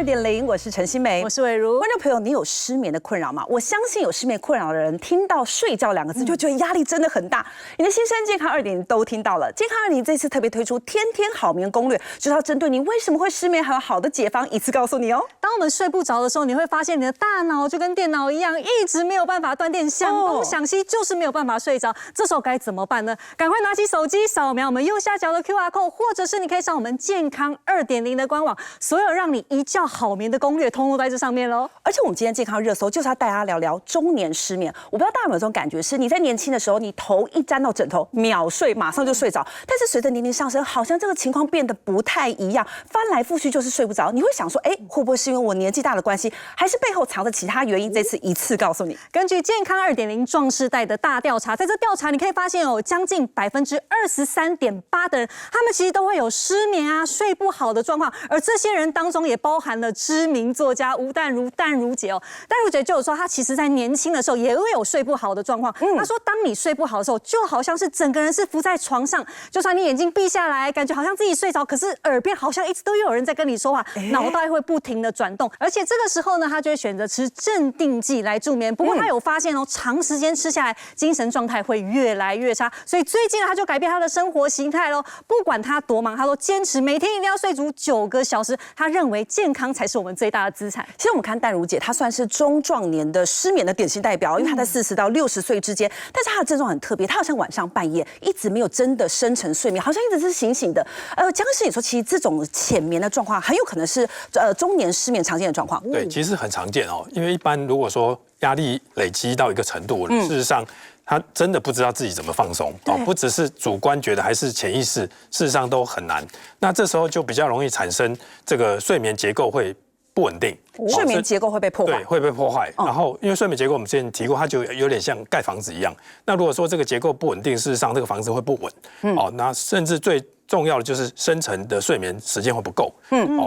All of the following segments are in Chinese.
2.0，我是陈欣湄，我是伟如。观众朋友，你有失眠的困扰吗？我相信有失眠困扰的人，听到睡觉2个字就觉得压力真的很大。你的新生健康2.0都听到了，健康2.0这次特别推出天天好眠攻略，就是要针对你为什么会失眠，还有好的解方，一次告诉你哦。当我们睡不着的时候，你会发现你的大脑就跟电脑一样，一直没有办法断电，想东想西，就是没有办法睡着。这时候该怎么办呢？赶快拿起手机，扫描我们右下角的 QR code， 或者是你可以上我们健康2.0的官网，所有让你一觉好眠的攻略，通通在这上面喽。而且我们今天健康热搜就是要带大家聊聊中年失眠。我不知道大家有没有这种感觉，是你在年轻的时候，你头一沾到枕头，秒睡，马上就睡着。但是随着年龄上升，好像这个情况变得不太一样，翻来覆去就是睡不着。你会想说，会不会是因为我年纪大的关系，还是背后藏着其他原因？这次一次告诉你。根据健康2.0壮世代的大调查，在这调查你可以发现将近23.8%的人，他们其实都会有失眠啊、睡不好的状况，而这些人当中也包含了知名作家吴淡如姐哦。淡如姐就有说，她其实在年轻的时候也会有睡不好的状况。她说，当你睡不好的时候，就好像是整个人是浮在床上，就算你眼睛闭下来，感觉好像自己睡着，可是耳边好像一直都有人在跟你说话，脑袋会不停的转动，而且这个时候呢，她就会选择吃镇定剂来助眠。不过她有发现长时间吃下来，精神状态会越来越差，所以最近她就改变她的生活形态喽。不管她多忙，她都坚持每天一定要睡足9个小时。她认为健康才是我们最大的资产。其实我们看淡如姐，她算是中壮年的失眠的典型代表，因为她在40到60岁之间，但是她的症状很特别，她好像晚上半夜一直没有真的深层睡眠，好像一直是醒醒的。江医师也说，其实这种浅眠的状况很有可能是中年失眠常见的状况。对，其实很常见哦，因为一般如果说压力累积到一个程度，事实上他真的不知道自己怎么放松哦，不只是主观觉得，还是潜意识，事实上都很难。那这时候就比较容易产生这个睡眠结构会不稳定，睡眠结构会被破坏，对，会被破坏。然后因为睡眠结构我们之前提过，它就有点像盖房子一样。那如果说这个结构不稳定，事实上这个房子会不稳，那甚至最重要的就是深层的睡眠时间会不够。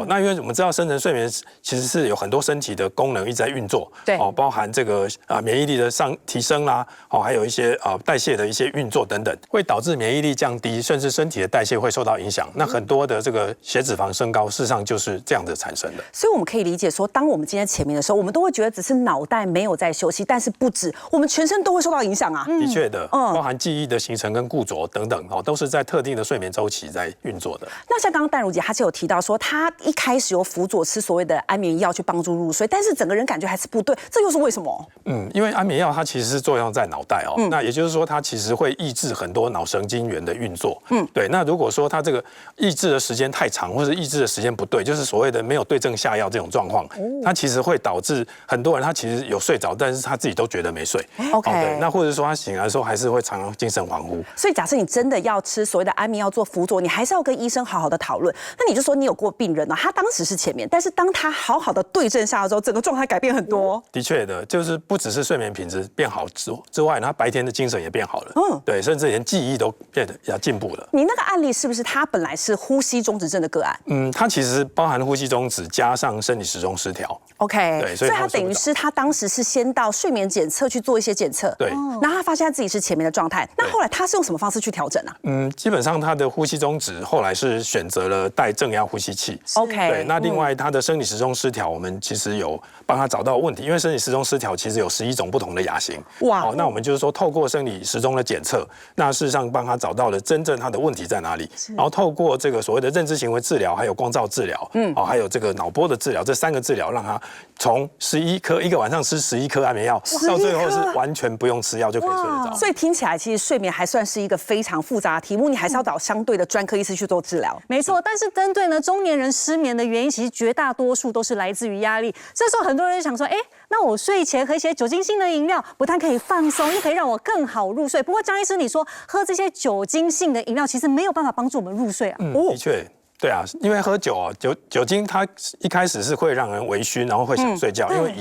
那因为我们知道深层睡眠其实是有很多身体的功能一直在运作，对，包含这个免疫力的提升啦，还有一些代谢的一些运作等等，会导致免疫力降低，甚至身体的代谢会受到影响。那很多的这个血脂肪升高，事实上就是这样子产生的。所以我们可以理解说，当我们今天前面的时候，我们都会觉得只是脑袋没有在休息，但是不止，我们全身都会受到影响啊。的确的，包含记忆的形成跟固着等等，都是在特定的睡眠周期在运作的。那像刚刚淡如姐，她就有提到说，她一开始有辅佐吃所谓的安眠药去帮助入睡，但是整个人感觉还是不对，这又是为什么？因为安眠药它其实是作用在脑袋哦，那也就是说它其实会抑制很多脑神经元的运作。对。那如果说它这个抑制的时间太长，或者抑制的时间不对，就是所谓的没有对症下药这种状况，它其实会导致很多人他其实有睡着，但是他自己都觉得没睡。OK。对。那或者说他醒来的时候还是会常常精神恍惚。所以假设你真的要吃所谓的安眠药做辅佐，你还是要跟医生好好的讨论。那你就说你有过病人呢，他当时是前面，但是当他好好的对症下药之后，整个状态改变很多。的确的，就是不只是睡眠品质变好之外，他白天的精神也变好了。对，甚至连记忆都变得要进步了。你那个案例是不是他本来是呼吸中止症的个案？他其实包含呼吸中止加上生理时钟失调。OK。对，所以他等于是他当时是先到睡眠检测去做一些检测，对，然后他发现他自己是前面的状态。那后来他是用什么方式去调整啊？基本上他的呼吸中止后来是选择了带正压呼吸器。OK。对，那另外他的生理时钟失调，我们其实有帮他找到问题，因为生理时钟失调其实有11种不同的亚型。哇。那我们就是说透过生理时钟的检测，那事实上帮他找到了真正他的问题在哪里，然后透过这个所谓的认知行为治疗，还有光照治疗，还有这个脑波的治疗，这3个治疗让他从11颗一个晚上吃11颗安眠药，到最后是完全不用吃药就可以睡得着。所以听起来其实睡眠还算是一个非常复杂的题目，你还是要找相对的专科医师去做治疗。没错，但是针对中年人失眠的原因，其实绝大多数都是来自于压力。这时候很多人就想说，那我睡前喝一些酒精性的饮料，不但可以放松，又可以让我更好入睡。不过江医师，你说喝这些酒精性的饮料，其实没有办法帮助我们入睡啊？的确。对啊，因为喝酒酒精它一开始是会让人微醺，然后会想睡觉，因为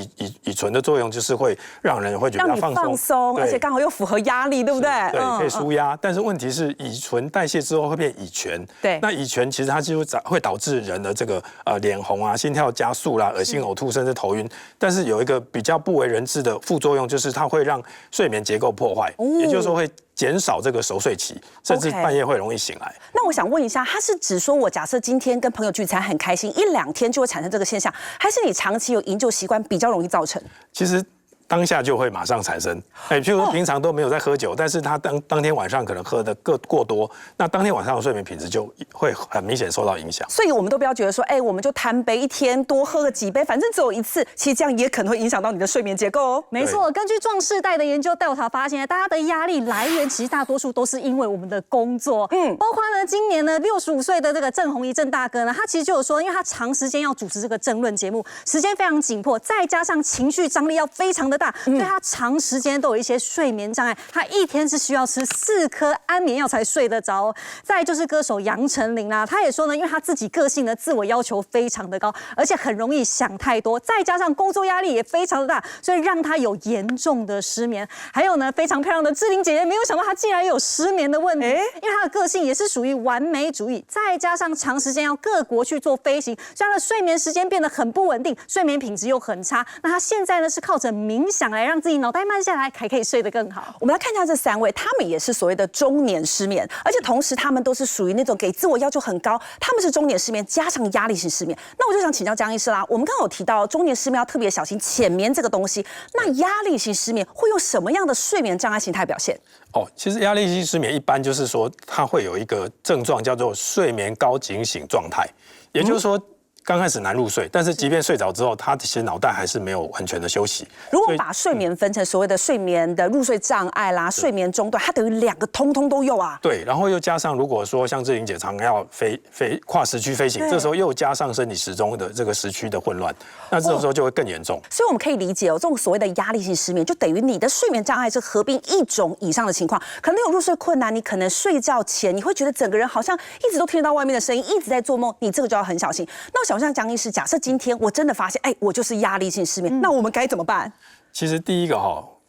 乙醇的作用就是会让人会觉得放松，而且刚好又符合压力，对不对？对，可以舒压。但是问题是乙醇代谢之后会变乙醛，对，那乙醛其实它就会导致人的这个脸红啊、心跳加速啦、恶心、呕吐，甚至头晕。但是有一个比较不为人知的副作用，就是它会让睡眠结构破坏，也就是说会减少这个熟睡期，甚至半夜会容易醒来。那我想问一下，它是指说我假设今天跟朋友聚餐很开心，1-2天就会产生这个现象，还是你长期有饮酒习惯比较容易造成？其实当下就会马上产生，譬如说平常都没有在喝酒，但是他当天晚上可能喝的过多，那当天晚上的睡眠品质就会很明显受到影响。所以我们都不要觉得说，我们就贪杯一天多喝个几杯，反正只有一次，其实这样也可能会影响到你的睡眠结构哦。没错，根据壮世代的研究调查发现，大家的压力来源其实大多数都是因为我们的工作，包括呢今年呢65岁的这个郑弘仪郑大哥呢，他其实就有说，因为他长时间要主持这个政论节目，时间非常紧迫，再加上情绪张力要非常的大，所以他长时间都有一些睡眠障碍，他一天是需要吃4颗安眠药才睡得着。再来就是歌手杨丞琳啦，他也说呢，因为他自己个性的自我要求非常的高，而且很容易想太多，再加上工作压力也非常的大，所以让他有严重的失眠。还有呢，非常漂亮的志玲姐姐，没有想到她竟然有失眠的问题，因为她的个性也是属于完美主义，再加上长时间要各国去做飞行，所以她的睡眠时间变得很不稳定，睡眠品质又很差。那她现在呢是靠着冥想来让自己脑袋慢下来，还可以睡得更好。我们来看一下这3位，他们也是所谓的中年失眠，而且同时他们都是属于那种给自我要求很高，他们是中年失眠加上压力性失眠。那我就想请教江医师啦，我们刚刚有提到中年失眠要特别小心浅眠这个东西，那压力性失眠会有什么样的睡眠障碍形态表现？其实压力性失眠一般就是说它会有一个症状叫做睡眠高警醒状态，也就是说刚开始难入睡，但是即便睡着之后，他其实脑袋还是没有完全的休息。如果把睡眠分成所谓的睡眠的入睡障碍啦、睡眠中断，它等于2个通通都有啊。对，然后又加上如果说像志玲姐常要跨时区飞行，这时候又加上生理时钟的这个时区的混乱，那这个时候就会更严重。所以我们可以理解这种所谓的压力性失眠，就等于你的睡眠障碍是合并1种以上的情况，可能有入睡困难，你可能睡觉前你会觉得整个人好像一直都听得到外面的声音，一直在做梦，你这个就要很小心。那我想像江医师，假设今天我真的发现，我就是压力性失眠，那我们该怎么办？其实第一个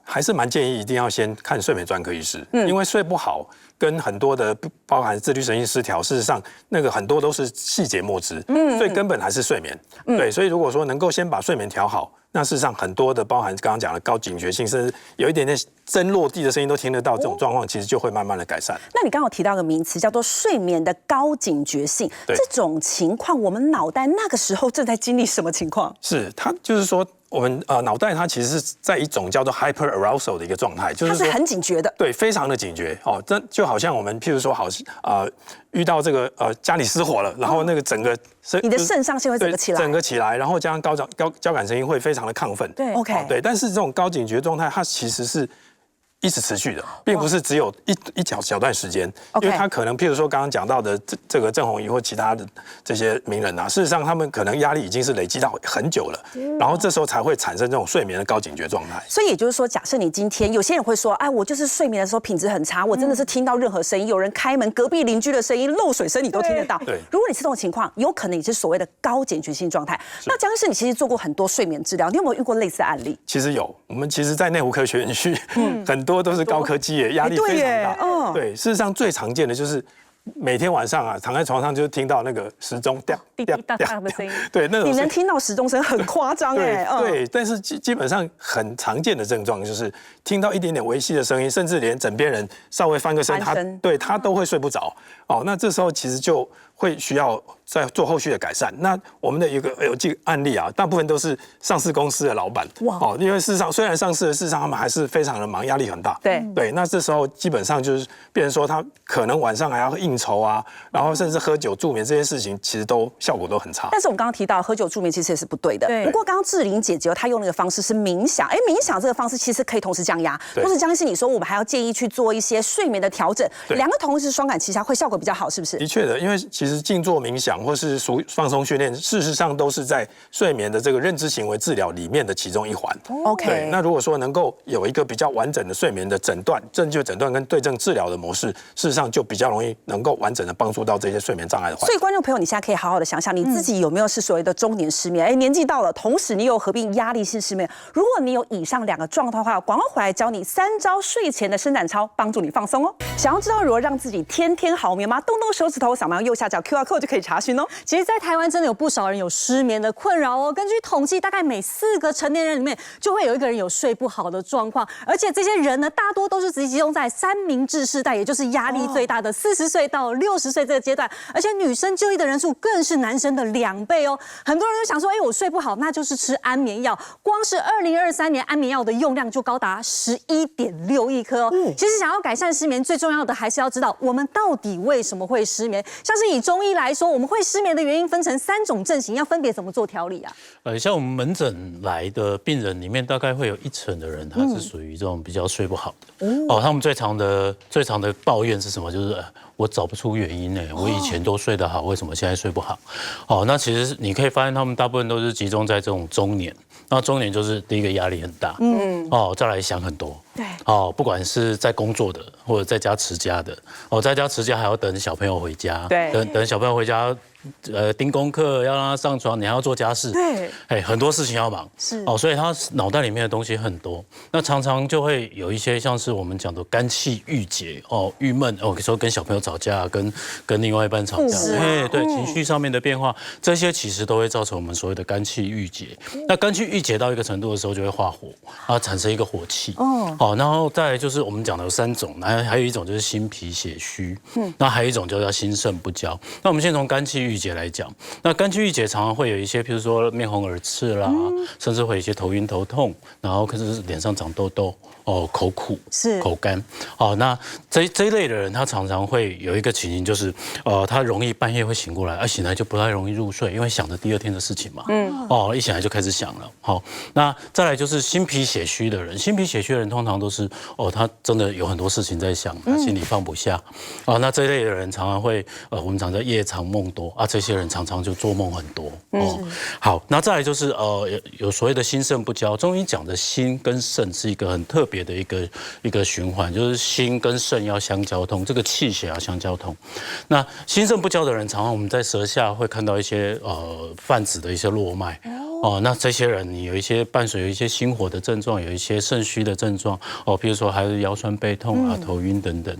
还是蛮建议一定要先看睡眠专科医师，因为睡不好跟很多的包含自律神经失调，事实上那个很多都是细节莫知，所以根本还是睡眠。对，所以如果说能够先把睡眠调好，那事实上很多的包含刚刚讲的高警觉性，甚至有一点点针落地的声音都听得到，这种状况其实就会慢慢的改善。那你刚刚有提到一个名词叫做睡眠的高警觉性，这种情况我们脑袋那个时候正在经历什么情况？是它就是说我们脑袋它其实是在一种叫做 hyper arousal 的一个状态，就是说它是很警觉的，对，非常的警觉这就好像我们譬如说遇到这个家里失火了，然后那个整个你的肾上腺会整个起来，整个起来，然后加上交感神经会非常的亢奋，对 ，OK， 对，但是这种高警觉状态它其实是一直持续的，并不是只有一小段时间，因为他可能譬如说刚刚讲到的这个郑弘仪或其他的这些名人事实上他们可能压力已经是累积到很久了，然后这时候才会产生这种睡眠的高警觉状态。所以也就是说，假设你今天有些人会说，我就是睡眠的时候品质很差，我真的是听到任何声音，有人开门，隔壁邻居的声音，漏水声你都听得到。对，如果你是这种情况，有可能你是所谓的高警觉性状态。那江医师，你其实做过很多睡眠治疗，你有没有遇过类似的案例？其实有，我们其实，在内湖科学园区，很多都是高科技。压力非常大，对，事实上最常见的就是每天晚上躺在床上就听到那个时钟滴滴答答的声音，对，那种你能听到时钟声很夸张对，但是基本上很常见的症状就是听到一点点微细的声音，甚至连枕边人稍微翻个身，他都会睡不着那这时候其实就会需要再做后续的改善。那我们的有几个案例大部分都是上市公司的老板因为事实上虽然上市的，事实上他们还是非常的忙，压力很大。对，那这时候基本上就是变成说他可能晚上还要应酬然后甚至喝酒助眠这些事情，其实都效果都很差。但是我们刚刚提到喝酒助眠其实也是不对的。不过刚刚志玲姐姐她用那个方式是冥想，冥想这个方式其实可以同时降压。同时江医师你说我们还要建议去做一些睡眠的调整，两个同时双管齐下会效果比较好，是不是？的确的，因为其实静坐冥想或是放松训练，事实上都是在睡眠的这个认知行为治疗里面的其中一环。OK， 那如果说能够有一个比较完整的睡眠的诊断、正确诊断跟对症治疗的模式，事实上就比较容易能够完整的帮助到这些睡眠障碍的患者。所以观众朋友，你现在可以好好的想想，你自己有没有是所谓的中年失眠？年纪到了，同时你有合并压力性失眠。如果你有以上2个状态的话，广告回来教你3招睡前的伸展操，帮助你放松哦。想要知道如何让自己天天好眠吗？动动手指头，扫描右下角角 QR code 就可以查询哦。其实，在台湾真的有不少人有失眠的困扰哦。根据统计，大概每4个成年人里面就会有1个人有睡不好的状况，而且这些人呢，大多都是集中在三明治世代，也就是压力最大的40岁到60岁这个阶段。而且女生就医的人数更是男生的2倍哦。很多人就想说，我睡不好，那就是吃安眠药。光是2023年安眠药的用量就高达11.6亿颗哦。其实想要改善失眠，最重要的还是要知道我们到底为什么会失眠。像是以中医来说，我们会失眠的原因分成3种症型，要分别怎么做调理啊？像我们门诊来的病人里面，大概会有1成的人，他是属于这种比较睡不好的。他们最常的抱怨是什么？就是我找不出原因呢。我以前都睡得好，为什么现在睡不好？那其实你可以发现，他们大部分都是集中在这种中年。那中年就是第一个压力很大，再来想很多，对，不管是在工作的或者在家持家的，在家持家还要等小朋友回家，对，等小朋友回家。盯功课要让他上床，你还要做家事，对，很多事情要忙，是所以他脑袋里面的东西很多，那常常就会有一些像是我们讲的肝气郁结，郁闷，有时候跟小朋友吵架，跟另外一半吵架，对，情绪上面的变化，这些其实都会造成我们所谓的肝气郁结。那肝气郁结到一个程度的时候，就会化火，产生一个火气，然后再来就是我们讲的有3种，还有一种就是心脾血虚，那还有一种就叫心肾不交。那我们先从肝气郁结来讲，那肝气郁结常常会有一些，譬如说面红耳赤啦，甚至会有一些头晕头痛，然后可是脸上长痘痘，口苦，是口干，那这一类的人，他常常会有一个情形，就是他容易半夜会醒过来，而醒来就不太容易入睡，因为想着第2天的事情嘛，一醒来就开始想了。好，那再来就是心脾血虚的人，心脾血虚的人通常都是他真的有很多事情在想，他心里放不下，那这一类的人常常会我们讲叫夜长梦多啊，这些人常常就做梦很多好，那再来就是有所谓的心肾不交，中医讲的心跟肾是一个很特别的一个循环，就是心跟肾要相交通，这个气血要相交通。那心肾不交的人，常常我们在舌下会看到一些泛指的一些络脉。那这些人你有一些伴随有一些心火的症状，有一些肾虚的症状，比如说还是腰酸背痛啊、头晕等等。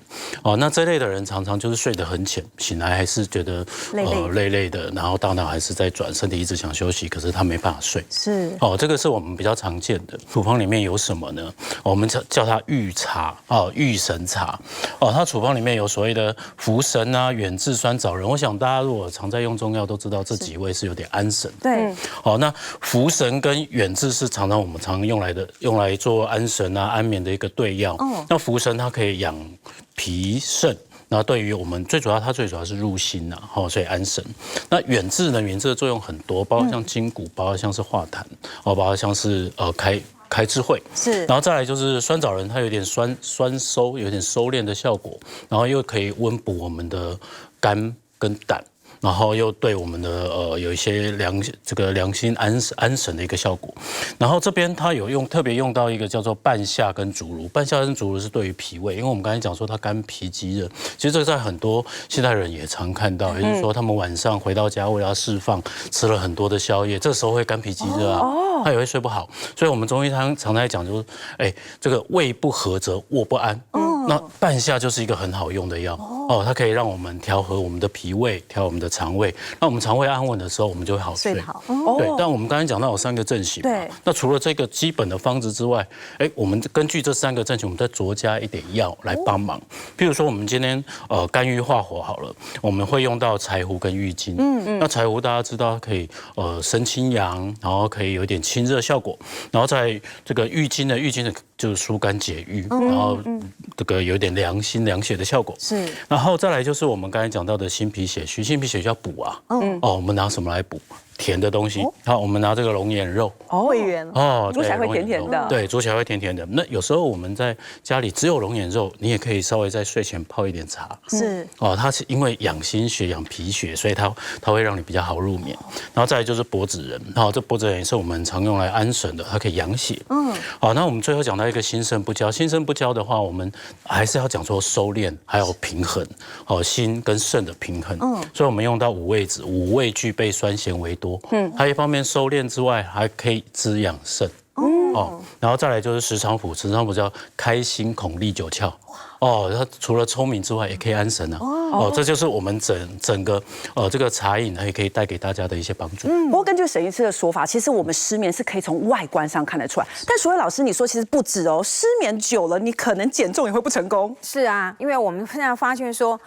那这类的人常常就是睡得很浅，醒来还是觉得累累的，然后大脑还是在转，身体一直想休息，可是他没办法睡。是这个是我们比较常见的。处方里面有什么呢？我们叫它郁茶郁神茶它处方里面有所谓的茯神啊、远志、酸枣仁。我想大家如果常在用中药都知道这几味是有点安神。对，那茯神跟远志是常常我们常用来做安神啊、安眠的一个对药。那茯神它可以养脾肾。那对于我们它最主要是入心呐，所以安神。那远志呢？远志的作用很多，包括像筋骨，包括像是化痰，包括像是开智慧。是，然后再来就是酸枣仁，它有点酸收，有点收敛的效果，然后又可以温补我们的肝跟胆。然后又对我们的有一些良心安神的一个效果，然后这边它有特别用到一个叫做半夏跟竹茹，半夏跟竹茹是对于脾胃，因为我们刚才讲说它肝脾积热，其实这个在很多现代人也常看到，也就是说他们晚上回到家为了要释放，吃了很多的宵夜，这时候会肝脾积热啊，他也会睡不好，所以我们中医常在讲就是，这个胃不和则卧不安。那半夏就是一个很好用的药它可以让我们调和我们的脾胃，调我们的肠胃。那我们肠胃安稳的时候，我们就会好睡。对，但我们刚才讲到有3个症型嘛。对。那除了这个基本的方子之外，我们根据这3个症型，我们再酌加一点药来帮忙。譬如说，我们今天肝郁化火好了，我们会用到柴胡跟郁金。那柴胡大家知道可以生清阳，然后可以有一点清热效果。然后在这个郁金的就是疏肝解郁，然后这个有点凉心凉血的效果。是。然后再来就是我们刚才讲到的心脾血虚，心脾血虚要补啊。我们拿什么来补？甜的东西。好，我们拿这个龙眼肉。会圆煮起来会甜甜的。对，煮起来会甜甜的。那有时候我们在家里只有龙眼肉，你也可以稍微在睡前泡一点茶。是。它是因为养心血、养脾血，所以它会让你比较好入眠。然后再来就是柏子仁，这柏子仁也是我们常用来安神的，它可以养血。好，那我们最后讲到一个心肾不交，心肾不交的话，我们还是要讲说收敛，还有平衡。心跟肾的平衡。所以我们用到5味子，5味具备酸咸为多。它一方面收敛之外，还可以滋养肾。哦，然后再来就是石菖蒲叫开心孔利九窍。哦，它除了聪明之外，也可以安神啊。哦，这就是我们整个这个茶饮也可以带给大家的一些帮助。不过根据沈医师的说法，其实我们失眠是可以从外观上看得出来。但所以老师你说其实不止哦，失眠久了你可能减重也会不成功。是啊，因为我们现在发现说。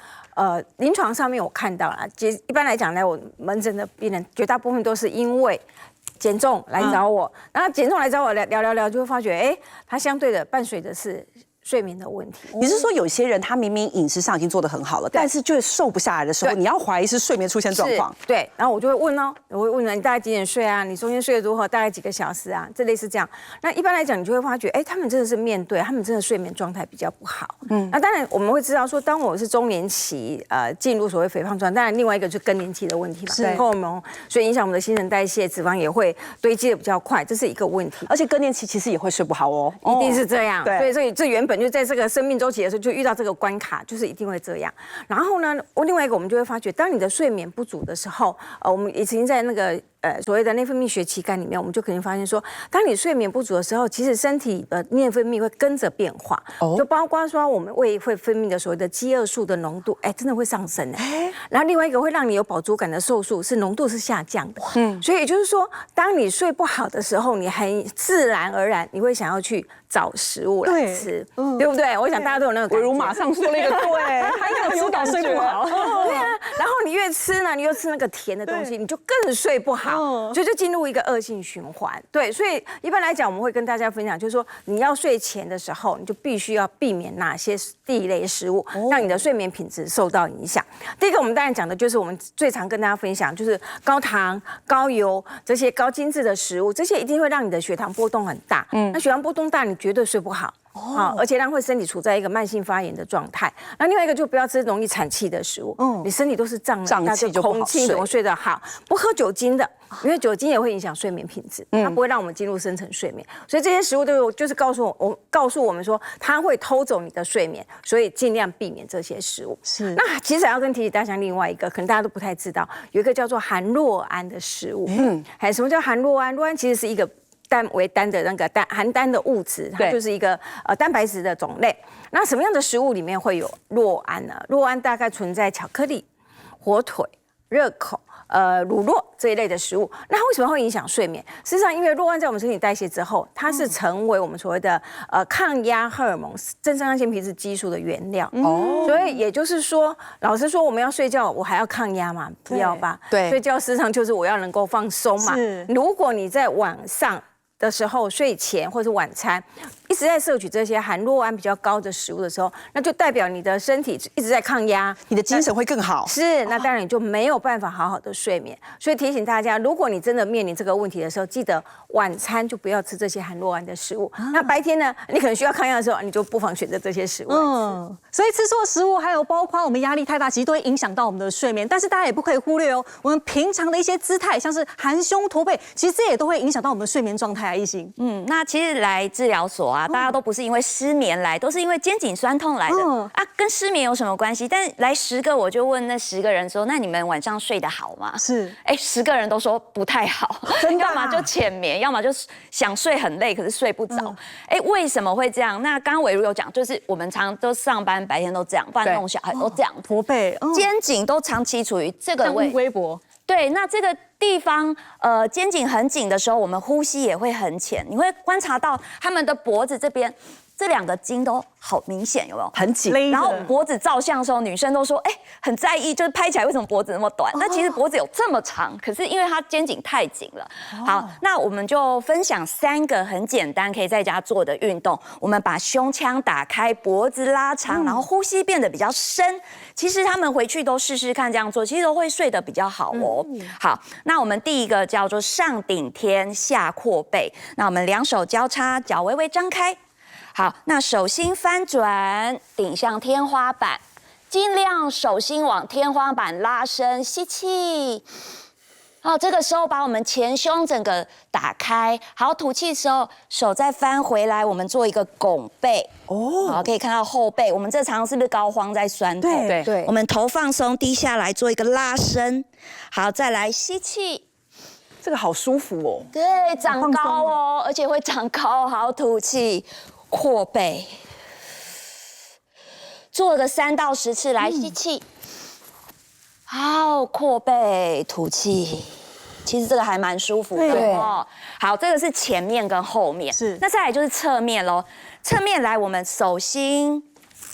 临床上面我看到了，一般来讲来我门诊的病人，绝大部分都是因为减重来找我，然后减重来找我聊，就会发觉，哎，他相对的伴随的是睡眠的问题。你是说有些人他明明饮食上已经做得很好了，但是就是瘦不下来的时候，你要怀疑是睡眠出现状况。对，然后我就会问哦，我会问你大概几点睡啊？你中间睡得如何？大概几个小时啊？这类似这样。那一般来讲，你就会发觉，哎，他们真的是面对他们真的睡眠状态比较不好。那当然我们会知道说，当我是中年期进入所谓肥胖状态，当然另外一个就是更年期的问题嘛，是荷尔蒙，所以影响我们的新陈代谢，脂肪也会堆积的比较快，这是一个问题。而且更年期其实也会睡不好哦，一定是这样。对，所以这原本就在这个生命周期的时候就遇到这个关卡，就是一定会这样。然后呢，另外一个我们就会发觉，当你的睡眠不足的时候，我们也曾经在那个所谓的内分泌学期刊里面，我们就可能发现说，当你睡眠不足的时候，其实身体的内分泌会跟着变化，就包括说我们胃会分泌的所谓的饥饿素的浓度，哎，真的会上升哎。然后另外一个会让你有饱足感的瘦素是浓度是下降的，所以也就是说，当你睡不好的时候，你很自然而然你会想要去找食物来吃，对不对？我想大家都有那个感觉。伟如马上说了一个对，还有感睡不好。对啊，然后你越吃呢，你又吃那个甜的东西，你就更睡不好，所以就进入一个恶性循环。对，所以一般来讲，我们会跟大家分享，就是说你要睡前的时候，你就必须要避免哪些地雷食物，让你的睡眠品质受到影响。第一个，我们当然讲的就是我们最常跟大家分享，就是高糖、高油这些高精致的食物，这些一定会让你的血糖波动很大。那血糖波动大，你绝对睡不好。好，而且让会身体处在一个慢性发炎的状态。那另外一个就不要吃容易产气的食物，你身体都是胀气就不好睡，空气怎么睡得好？不喝酒精的，因为酒精也会影响睡眠品质，它不会让我们进入深层睡眠。所以这些食物都就是告诉我们说，它会偷走你的睡眠，所以尽量避免这些食物。是。那其实还要跟提醒大家另外一个，可能大家都不太知道，有一个叫做含酪胺的食物。还什么叫含酪胺？酪胺其实是一个氮为单的那个含氮的物质，它就是一个蛋白质的种类。那什么样的食物里面会有酪胺呢？酪胺大概存在巧克力、火腿、热狗、乳酪这一类的食物。那它为什么会影响睡眠？事实上，因为酪胺在我们身体代谢之后，它是成为我们所谓的抗压荷尔蒙正三酸腺皮质激素的原料。所以也就是说，老实说，我们要睡觉，我还要抗压嘛？不要吧？对，睡觉事实上就是我要能够放松嘛。如果你在晚上的时候，睡前或者晚餐一直在摄取这些含酪胺比较高的食物的时候，那就代表你的身体一直在抗压，你的精神会更好。是，那当然你就没有办法好好的睡眠。所以提醒大家，如果你真的面临这个问题的时候，记得晚餐就不要吃这些含酪胺的食物。那白天呢，你可能需要抗压的时候，你就不妨选择这些食物。所以吃错食物，还有包括我们压力太大，其实都会影响到我们的睡眠。但是大家也不可以忽略哦，我们平常的一些姿态，像是含胸驼背，其实这也都会影响到我们的睡眠状态。一心，那其实来治疗所啊，大家都不是因为失眠来，都是因为肩颈酸痛来的啊，跟失眠有什么关系？但来10个，我就问那10个人说，那你们晚上睡得好吗？是，10个人都说不太好，要么就浅眠，要么就想睡很累，可是睡不着。为什么会这样？那刚刚伟如有讲，就是我们常都上班，白天都这样，不然弄小孩都这样，驼背，肩颈都长期处于这个微博。对，那这个地方，肩颈很紧的时候，我们呼吸也会很浅。你会观察到他们的脖子这边，这2个筋都好明显，有没有？很紧。然后脖子照相的时候，女生都说，很在意，就是拍起来为什么脖子那么短？那其实脖子有这么长，可是因为它肩颈太紧了。好，那我们就分享3个很简单可以在家做的运动。我们把胸腔打开，脖子拉长，然后呼吸变得比较深。其实他们回去都试试看这样做，其实都会睡得比较好哦。好，那我们第一个叫做上顶天，下阔背。那我们2手交叉，脚微微张开。好，那手心翻转，顶向天花板，尽量手心往天花板拉伸，吸气。好，这个时候把我们前胸整个打开，好，吐气的时候手再翻回来，我们做一个拱背。好，可以看到后背，我们这常是不是膏肓在酸痛？对，我们头放松，低下来做一个拉伸。好，再来吸气，这个好舒服哦。对，长高哦，而且会长高。好，吐气，扩背，做个3到10次，来吸气，好，扩背，吐气。其实这个还蛮舒服的哦。好，这个是前面跟后面，那再来就是侧面咯。侧面来，我们手心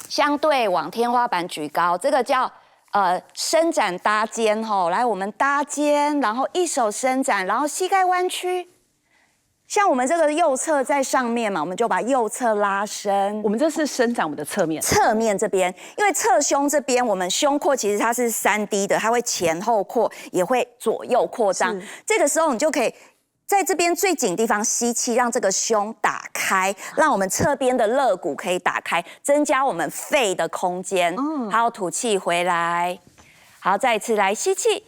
相对往天花板举高，这个叫伸展搭肩吼。来，我们搭肩，然后一手伸展，然后膝盖弯曲。像我们这个右侧在上面嘛，我们就把右侧拉伸。我们这是伸展我们的侧面，侧面这边，因为侧胸这边，我们胸廓其实它是3D 的，它会前后扩，也会左右扩张。这个时候你就可以在这边最紧地方吸气，让这个胸打开，让我们侧边的肋骨可以打开，增加我们肺的空间。好，吐气回来，好，再一次来吸气，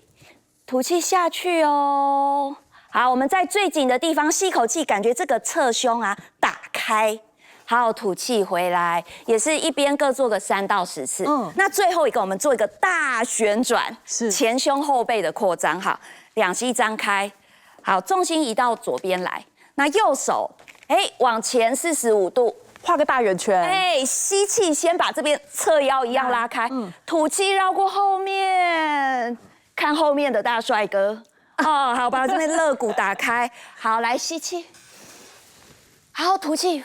吐气下去哦。好，我们在最紧的地方吸口气，感觉这个侧胸啊打开。好，吐气回来，也是一边各做个3到10次。那最后一个我们做一个大旋转，是前胸后背的扩张。好，两膝张开，好，重心移到左边来。那右手，往前45度，画个大圆圈。吸气先把这边侧腰一样拉开，吐气绕过后面，看后面的大帅哥。好，把这边肋骨打开。好，来吸气，好，吐气，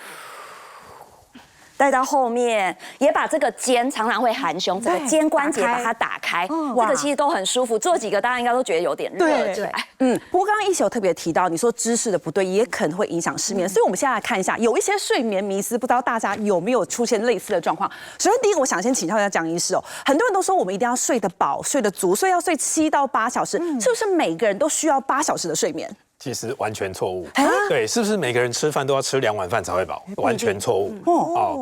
带到后面，也把这个肩常常会含胸，这个肩关节把它打开。这个其实都很舒服，做几个大家应该都觉得有点热起来。不过刚刚一席有特别提到，你说姿势的不对也可能会影响失眠，所以我们现在来看一下，有一些睡眠迷思，不知道大家有没有出现类似的状况。首先第一个，我想先请教一下江医师哦，很多人都说我们一定要睡得饱、睡得足，所以要睡7到8小时，是不是每个人都需要8小时的睡眠？其实完全错误。对，是不是每个人吃饭都要吃2碗饭才会饱？完全错误。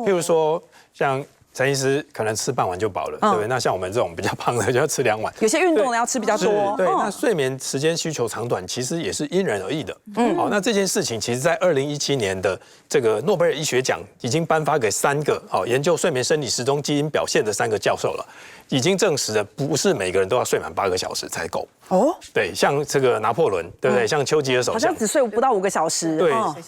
譬如说像陈医师可能吃半碗就饱了，对不对？那像我们这种比较胖的就要吃2碗。有些运动的要吃比较多。对，那睡眠时间需求长短其实也是因人而异的。那这件事情其实在2017年的这个诺贝尔医学奖已经颁发给3个研究睡眠生理时钟基因表现的3个教授了，已经证实了不是每个人都要睡满8个小时才够。对，像这个拿破仑，对不对？像丘吉尔首相，好像只睡不到5个小时。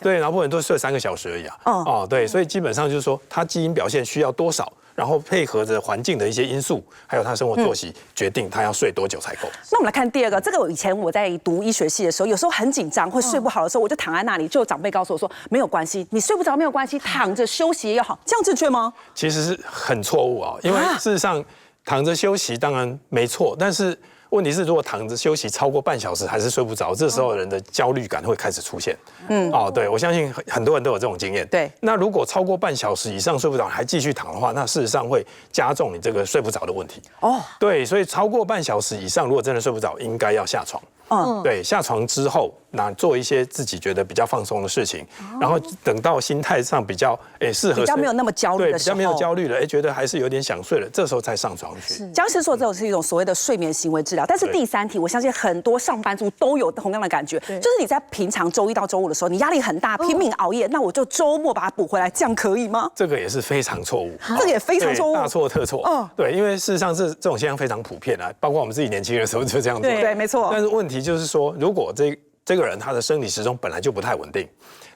对，拿破仑都睡3个小时而已啊。对，所以基本上就是说，他基因表现需要多少，然后配合着环境的一些因素，还有他生活作息，决定他要睡多久才够。那我们来看第二个，这个以前我在读医学系的时候，有时候很紧张，会睡不好的时候，我就躺在那里，就有长辈告诉我说，没有关系，你睡不着没有关系，躺着休息也要好，这样正确吗？其实是很错误啊，因为事实上躺着休息当然没错，但是问题是，如果躺着休息超过半小时还是睡不着，这时候人的焦虑感会开始出现。对，我相信很多人都有这种经验。对，那如果超过半小时以上睡不着还继续躺的话，那事实上会加重你这个睡不着的问题。对，所以超过半小时以上，如果真的睡不着，应该要下床。对，下床之后，那做一些自己觉得比较放松的事情，然后等到心态上比较适合，比较没有那么焦虑的时候，比较没有焦虑了，觉得还是有点想睡了，这时候才上床去。江医师说这种是一种所谓的睡眠行为治疗，但是第3题，我相信很多上班族都有同样的感觉，就是你在平常周1到周5的时候，你压力很大，拼命熬夜，那我就周末把它补回来，这样可以吗？这个也是非常错误，这个也非常错误，大错特错。对，因为事实上这种现象非常普遍啊，包括我们自己年轻的时候就这样做。对，没错。但是问题就是说，如果这个人他的生理时钟本来就不太稳定，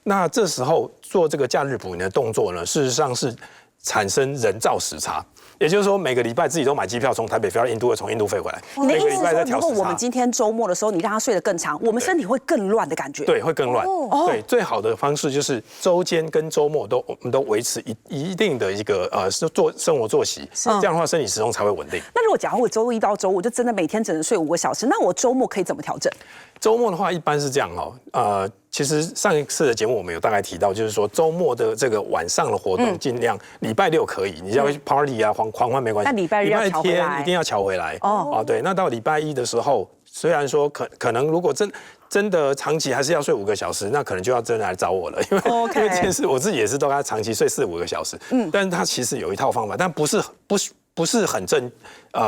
那这时候做这个假日补眠的动作呢，事实上是产生人造时差。也就是说，每个礼拜自己都买机票从台北飞到印度，会从印度飞回来。你的意思是说，如果我们今天周末的时候，你让他睡得更长，我们身体会更乱的感觉？对，会更乱。对，最好的方式就是周间跟周末我们都维持一定的一个生活作息，这样的话身体时钟才会稳定。那如果假如我周1到周5就真的每天只能睡5个小时，那我周末可以怎么调整？周末的话，一般是这样其实上一次的节目我们有大概提到，就是说周末的这个晚上的活动，尽量礼拜6可以，你要 party 啊狂欢没关系，但礼拜日要调回来，一定要调回来。对，那到礼拜1的时候，虽然说可能如果真的长期还是要睡5个小时，那可能就要真的来找我了，因为这件事我自己也是都要长期睡4-5个小时。但是它其实有一套方法，但不是很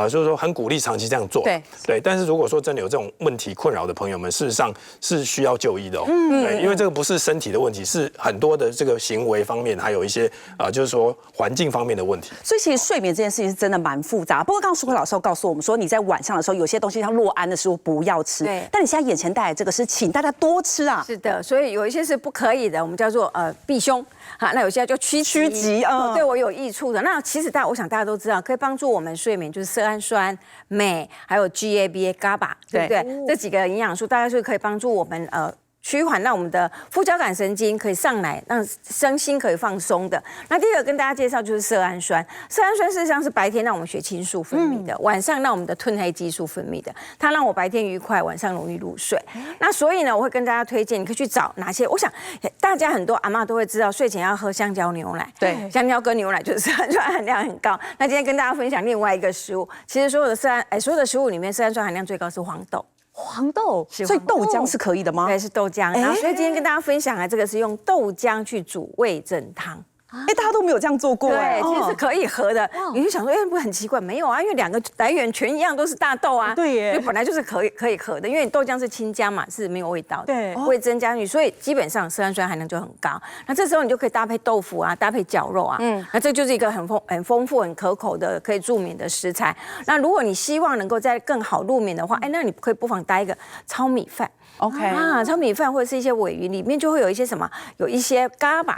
就是说很鼓励长期这样做。对。但是如果说真的有这种问题困扰的朋友们，事实上是需要就医的哦。对，因为这个不是身体的问题，是很多的这个行为方面，还有一些就是说环境方面的问题。所以其实睡眠这件事情是真的蛮复杂。不过刚刚淑慧老师告诉我们说，你在晚上的时候有些东西像洛安的食物不要吃。对。但你现在眼前带来这个是请大家多吃啊。是的，所以有一些是不可以的，我们叫做避凶。好，那有些叫趋吉，对我有益处的。那其实我想大家都知道，可以帮助我们睡眠，就是色氨酸、镁，还有 GABA， 对不对？这几个营养素大概是可以帮助我们趋缓，让我们的副交感神经可以上来，让身心可以放松的。那第二个跟大家介绍就是色氨酸，色氨酸事实上是白天让我们血清素分泌的，晚上让我们的褪黑激素分泌的，它让我白天愉快，晚上容易入睡。那所以呢，我会跟大家推荐，你可以去找哪些。我想大家很多阿嬷都会知道，睡前要喝香蕉牛奶，对，香蕉跟牛奶就是色氨酸含量很高。那今天跟大家分享另外一个食物，其实所有的食物里面色氨酸含量最高是黄豆。黄豆，所以豆浆是可以的吗？对，是豆浆。然后，所以今天跟大家分享的这个是用豆浆去煮味噌汤。大家都没有这样做过。对，其实是可以喝的。你就想说，不会很奇怪？没有啊，因为两个来源全一样，都是大豆啊。对耶，所以本来就是可以喝的，因为你豆浆是清浆嘛，是没有味道的，对，不会增加你，所以基本上色氨酸含量就很高。那这时候你就可以搭配豆腐啊，搭配绞肉啊，那这就是一个很丰富、很可口的可以助眠的食材。那如果你希望能够再更好入眠的话，那你可以不妨搭一个糙米饭。OK 糙米饭或者是一些鲔鱼，里面就会有一些什么，有一些GABA。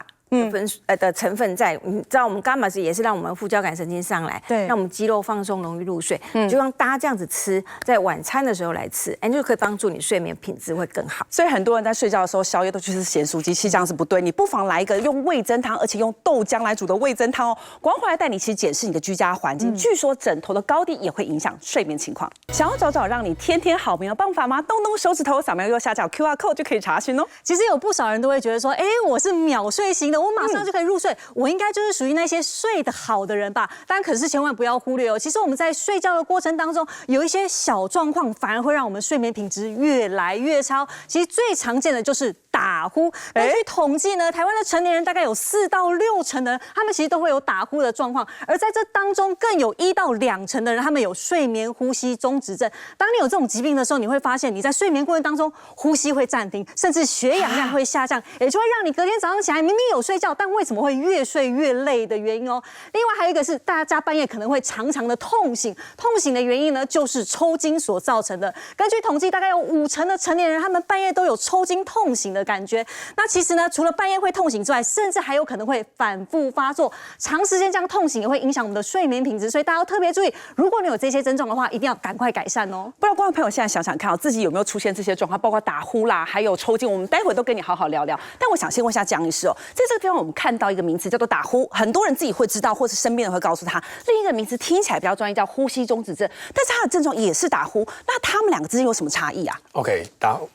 的成分在，你知道我们伽马也是让我们副交感神经上来，对，让我们肌肉放松，容易入睡。就让大家这样子吃，在晚餐的时候来吃，就可以帮助你睡眠品质会更好。所以很多人在睡觉的时候，宵夜都去吃咸酥鸡，其实这样是不对。你不妨来一个用味噌汤，而且用豆浆来煮的味噌汤哦。广回来带你其实检视你的居家环境，据说枕头的高低也会影响睡眠情况。想要找让你天天好眠的办法吗？动动手指头，扫描右下角 QR code 就可以查询哦。其实有不少人都会觉得说，我是秒睡型的，我马上就可以入睡，我应该就是属于那些睡得好的人吧？但可是千万不要忽略哦，其实我们在睡觉的过程当中，有一些小状况，反而会让我们睡眠品质越来越差。其实最常见的就是打呼。根据统计呢，台湾的成年人大概有4到6成的人，他们其实都会有打呼的状况，而在这当中，更有1到2成的人，他们有睡眠呼吸中止症。当你有这种疾病的时候，你会发现你在睡眠过程当中，呼吸会暂停，甚至血氧量会下降，也就会让你隔天早上起来明明有睡觉，但为什么会越睡越累的原因哦。另外还有一个是大家半夜可能会常常的痛醒，痛醒的原因呢就是抽筋所造成的。根据统计，大概有5成的成年人他们半夜都有抽筋痛醒的感觉。那其实呢，除了半夜会痛醒之外，甚至还有可能会反复发作，长时间这样痛醒也会影响我们的睡眠品质。所以大家要特别注意，如果你有这些症状的话，一定要赶快改善哦。不然观众朋友现在想想看，自己有没有出现这些状况，包括打呼啦，还有抽筋，我们待会都跟你好好聊聊。但我想先问一下江医师哦，在这个地方我们看到一个名词叫做打呼，很多人自己会知道，或是身边人会告诉他。另一个名词听起来比较专业，叫呼吸中止症，但是它的症状也是打呼。那他们两个之间有什么差异啊 ？OK，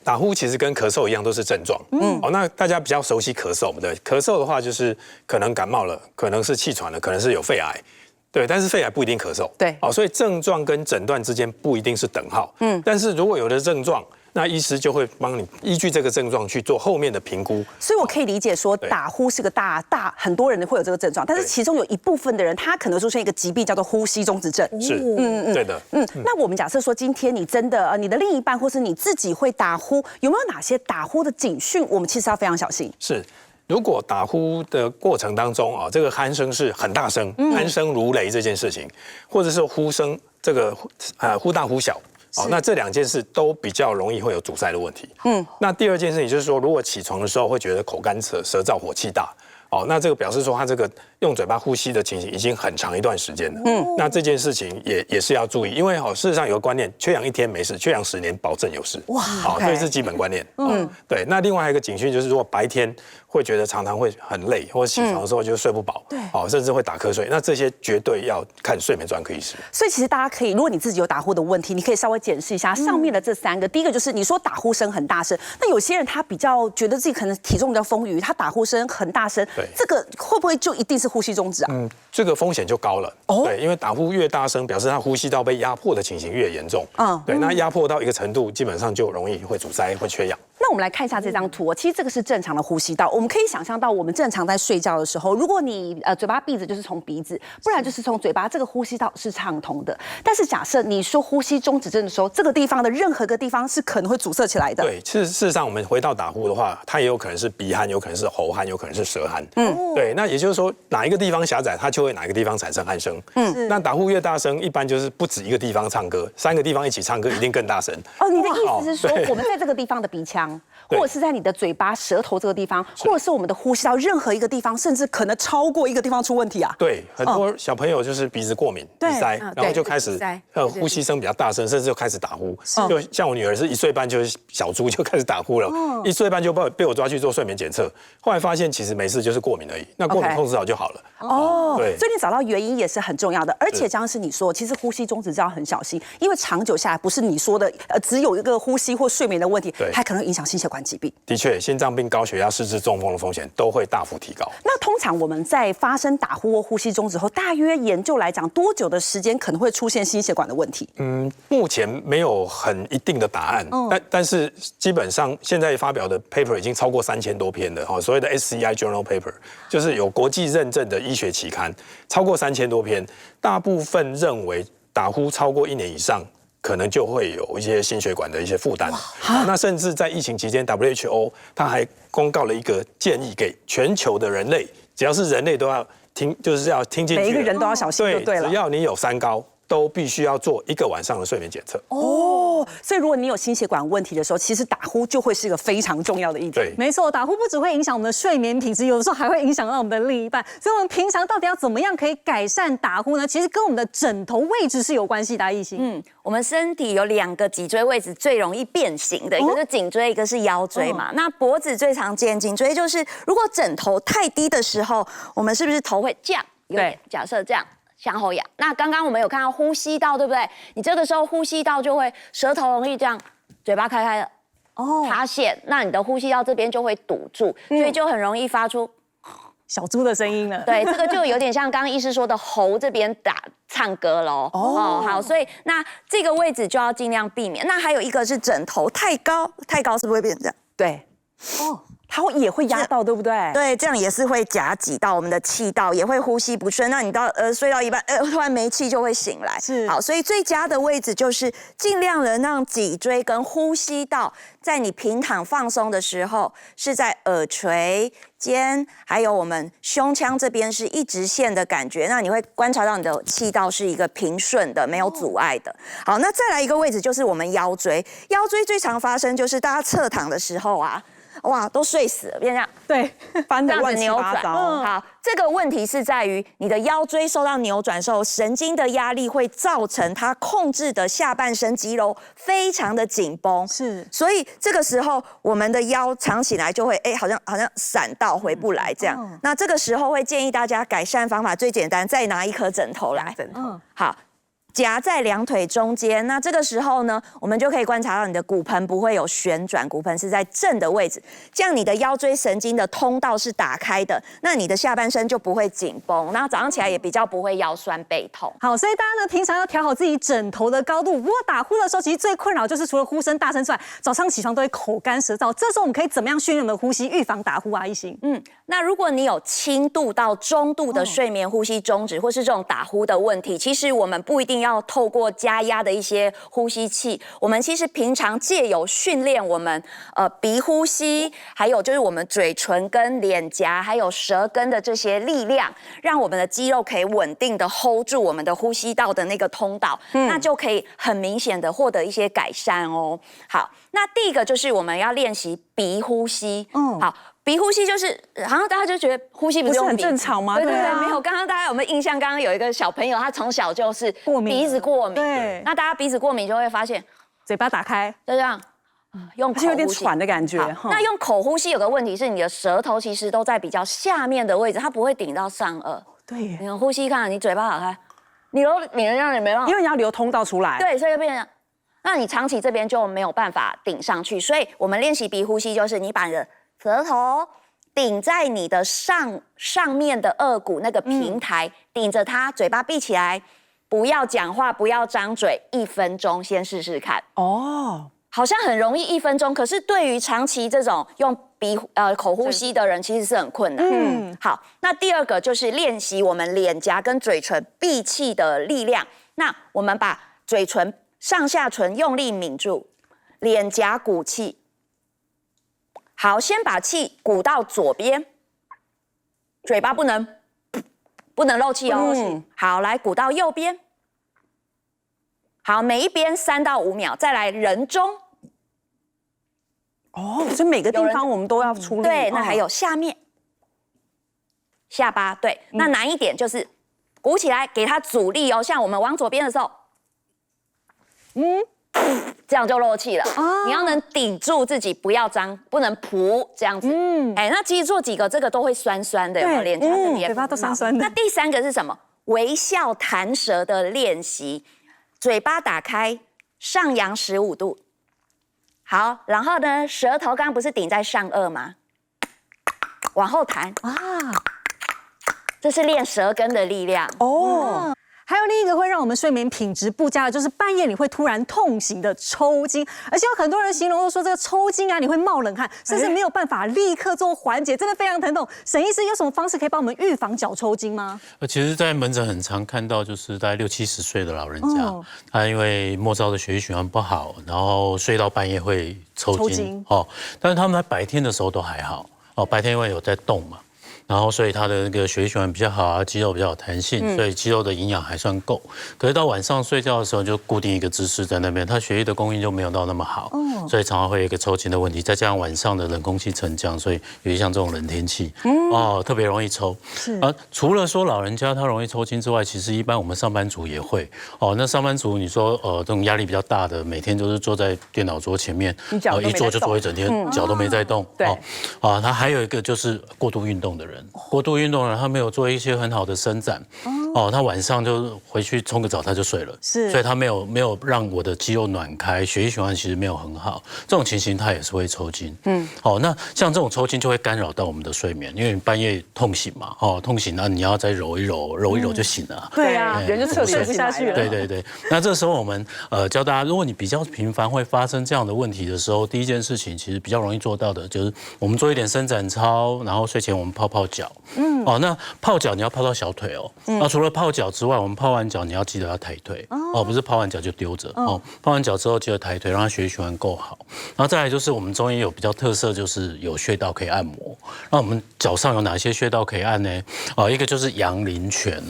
打呼其实跟咳嗽一样都是症状。那大家比较熟悉咳嗽，对，咳嗽的话就是可能感冒了，可能是气喘了，可能是有肺癌。对，但是肺癌不一定咳嗽。对，所以症状跟诊断之间不一定是等号。但是如果有的症状，那医师就会帮你依据这个症状去做后面的评估。所以我可以理解说，打呼是个很多人会有这个症状，但是其中有一部分的人，他可能出现一个疾病叫做呼吸中止症。是，对的。那我们假设说，今天你真的你的另一半或是你自己会打呼，有没有哪些打呼的警讯？我们其实要非常小心。是。如果打呼的过程当中这个鼾声是很大声，鼾声如雷这件事情，或者是呼声这个忽大忽小，那这2件事都比较容易会有阻塞的问题。那第2件事情就是说，如果起床的时候会觉得口干舌燥、火气大，那这个表示说他这个用嘴巴呼吸的情形已经很长一段时间了。那这件事情也是要注意，因为事实上有个观念，缺氧1天没事，缺氧10年保证有事。哇，这是基本观念。对。那另外还有一个警讯就是，如果白天会觉得常常会很累，或者起床的时候就睡不饱，对，甚至会打瞌睡，那这些绝对要看睡眠专科医师。所以其实大家可以，如果你自己有打呼的问题，你可以稍微检视一下上面的这3个。第一个就是你说打呼声很大声，那有些人他比较觉得自己可能体重比较丰腴，他打呼声很大声，对，这个会不会就一定是呼吸中止啊？这个风险就高了。对，因为打呼越大声，表示他呼吸道被压迫的情形越严重。对，那压迫到一个程度，基本上就容易会阻塞、会缺氧。那那我们来看一下这张图，其实这个是正常的呼吸道，我们可以想象到我们正常在睡觉的时候，如果你嘴巴闭着就是从鼻子，不然就是从嘴巴，这个呼吸道是畅通的。但是假设你说呼吸中止症的时候，这个地方的任何一个地方是可能会阻塞起来的。对，事实上我们回到打呼的话，它也有可能是鼻鼾，有可能是喉鼾，有可能是舌鼾。对，那也就是说哪一个地方狭窄，它就会哪一个地方产生鼾声。那打呼越大声，一般就是不止一个地方唱歌，3个地方一起唱歌一定更大声。哦，你的意思是说，我们在这个地方的鼻腔，或者是在你的嘴巴、舌头这个地方，或者是我们的呼吸道任何一个地方，甚至可能超过一个地方出问题啊？对，很多小朋友就是鼻子过敏、鼻塞，然后就开始呼吸声比较大声，甚至就开始打呼。就像我女儿是1岁半就是小猪就开始打呼了，1岁半就被我抓去做睡眠检测，后来发现其实没事，就是过敏而已。那过敏控制好就好了。哦，对，所以你找到原因也是很重要的。而且张是你说，其实呼吸中止症要很小心，因为长久下来不是你说的只有一个呼吸或睡眠的问题，它可能影响心血管疾病。的确，心脏病、高血压、失智、中风的风险都会大幅提高。那通常我们在发生打呼或呼吸中止后，大约研究来讲，多久的时间可能会出现心血管的问题？目前没有很一定的答案，但是基本上现在发表的 paper 已经超过3000多篇了，所谓的 SCI Journal Paper 就是有国际认证的医学期刊，超过3000多篇，大部分认为打呼超过1年以上，可能就会有一些心血管的一些负担。那甚至在疫情期间 ，WHO 它还公告了一个建议给全球的人类，只要是人类都要听，就是要听进去，每一个人都要小心就对了。只要你有3高，都必须要做1个晚上的睡眠检测。所以如果你有心血管问题的时候，其实打呼就会是一个非常重要的议题。对，没错，打呼不只会影响我们的睡眠品质，有的时候还会影响到我们的另一半。所以，我们平常到底要怎么样可以改善打呼呢？其实跟我们的枕头位置是有关系的，艺兴。我们身体有2个脊椎位置最容易变形的，一个是颈椎，一个是腰椎嘛。那脖子最常见，颈椎就是如果枕头太低的时候，我们是不是头会这样？对，假设这样。向后仰。那刚刚我们有看到呼吸道，对不对？你这个时候呼吸道就会舌头容易这样，嘴巴开开的塌陷，那你的呼吸道这边就会堵住，所以就很容易发出小猪的声音了。对，这个就有点像刚刚医师说的喉这边唱歌喽。好，所以那这个位置就要尽量避免。那还有一个是枕头太高，太高是不是会变成这样？对，它也会压到，对不对？对，这样也是会夹挤到我们的气道，也会呼吸不顺。那你睡到一半，突然没气就会醒来。是，好，所以最佳的位置就是尽量的让脊椎跟呼吸道在你平躺放松的时候，是在耳垂、肩，还有我们胸腔这边是一直线的感觉。那你会观察到你的气道是一个平顺的，没有阻碍的。好，那再来一个位置就是我们腰椎。腰椎最常发生就是大家侧躺的时候啊。哇，都睡死了，变这样，对，翻得乱七八糟。好，这个问题是在于你的腰椎受到扭转后，神经的压力会造成它控制的下半身肌肉非常的紧绷，是，所以这个时候我们的腰长起来就会，好像闪到回不来这样。那这个时候会建议大家改善方法最简单，再拿一颗枕头来，好。夹在2腿中间，那这个时候呢，我们就可以观察到你的骨盆不会有旋转，骨盆是在正的位置，这样你的腰椎神经的通道是打开的，那你的下半身就不会紧绷，然后早上起来也比较不会腰酸背痛。好，所以大家呢平常要调好自己枕头的高度。不过打呼的时候，其实最困扰就是除了呼声大声之外，早上起床都会口干舌燥，这时候我们可以怎么样训练我们的呼吸，预防打呼啊？一行，那如果你有轻度到中度的睡眠呼吸中止，或是这种打呼的问题，其实我们不一定要透过加压的一些呼吸器，我们其实平常借由训练我们鼻呼吸，还有就是我们嘴唇跟脸颊还有舌根的这些力量，让我们的肌肉可以稳定的 hold 住我们的呼吸道的那个通道，那就可以很明显的获得一些改善哦。好，那第一个就是我们要练习鼻呼吸。好。鼻呼吸就是好像大家就觉得呼吸不是用鼻很正常吗？对，没有。刚刚大家有没有印象？刚刚有一个小朋友，他从小就是鼻子过敏。对，那大家鼻子过敏就会发现嘴巴打开，就这样，用口呼吸，有点喘的感觉。那用口呼吸有个问题是，你的舌头其实都在比较下面的位置，它不会顶到上颚。对，你呼吸看，你嘴巴打开，你让你没办法，因为你要留通道出来。对，所以就变成，那你长期这边就没有办法顶上去。所以我们练习鼻呼吸，就是你把你的舌头顶在你的上面的颚骨那个平台，顶着它，嘴巴闭起来，不要讲话，不要张嘴，1分钟先试试看。好像很容易1分钟，可是对于长期这种用口呼吸的人，其实是很困难。好，那第二个就是练习我们脸颊跟嘴唇闭气的力量。那我们把嘴唇上下唇用力抿住，脸颊鼓气。好，先把气鼓到左边，嘴巴不能漏气哦。好，来鼓到右边。好，每一边3到5秒，再来人中。所以每个地方我们都要出力。对，那还有下面、下巴，对，那难一点就是鼓起来，给它阻力哦。像我们往左边的时候，这样就漏气了。你要能顶住自己，不要张，不能噗这样子。那其实做几个这个都会酸酸的，有没有脸颊这边？嘴巴都酸酸的。那第3个是什么？微笑弹舌的练习，嘴巴打开，上扬15度。好，然后呢，舌头刚刚不是顶在上颚吗？往后弹这是练舌根的力量。还有另一个会让我们睡眠品质不佳的，就是半夜你会突然痛醒的抽筋，而且有很多人形容都说这个抽筋啊，你会冒冷汗，甚至没有办法立刻做缓解，真的非常疼痛。沈医师有什么方式可以帮我们预防脚抽筋吗？其实，在门诊很常看到，就是大概60、70岁的老人家，他因为末梢的血液循环不好，然后睡到半夜会抽筋。但是他们在白天的时候都还好。白天因为有在动嘛。然后，所以他的那个血液循环比较好啊，肌肉比较有弹性，所以肌肉的营养还算够。可是到晚上睡觉的时候，就固定一个姿势在那边，他血液的供应就没有到那么好，所以常常会有一个抽筋的问题。再加上晚上的冷空气沉降，所以尤其像这种冷天气，特别容易抽。除了说老人家他容易抽筋之外，其实一般我们上班族也会。那上班族你说这种压力比较大的，每天都是坐在电脑桌前面，一坐就坐一整天，脚都没在动。他还有一个就是过度运动的人。过度运动的人，他没有做一些很好的伸展，他晚上就回去冲个澡他就睡了，所以他没有让我的肌肉暖开，血液循环其实没有很好，这种情形他也是会抽筋。那像这种抽筋就会干扰到我们的睡眠，因为你半夜痛醒嘛，痛醒那你要再揉一揉就醒了。对啊，人就彻底睡不下去了。对，那这时候我们教大家，如果你比较频繁会发生这样的问题的时候，第一件事情其实比较容易做到的就是我们做一点伸展操，然后睡前我们泡泡脚。那泡脚你要泡到小腿哦。那除了泡脚之外，我们泡完脚你要记得要抬腿不是泡完脚就丢着泡完脚之后记得抬腿，让它血液循环够好。然后再来就是我们中医有比较特色，就是有穴道可以按摩。那我们脚上有哪些穴道可以按呢？一个就是阳陵泉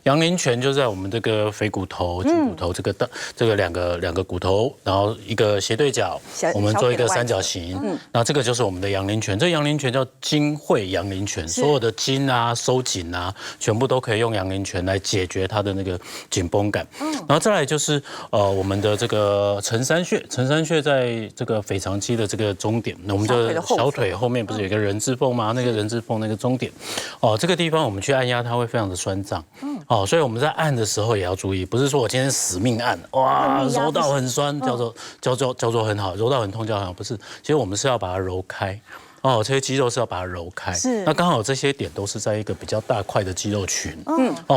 阳陵泉就在我们这个腓骨头、胫骨头这个两个骨头，然后一个斜对角，我们做一个三角形。那这个就是我们的阳陵泉。这阳陵泉叫筋会阳陵泉，所有的筋啊、收紧啊，全部都可以用阳陵泉来解决它的那个紧绷感。然后再来就是我们的这个承山穴，承山穴在这个腓肠肌的这个中点，那我们就小腿后面不是有一个人字缝吗？那个人字缝那个中点，这个地方我们去按压它会非常的酸胀。所以我们在按的时候也要注意，不是说我今天死命按，哇，揉到很酸，叫做很好，揉到很痛叫很好，不是，其实我们是要把它揉开。这些肌肉是要把它揉开，那刚好这些点都是在一个比较大块的肌肉群。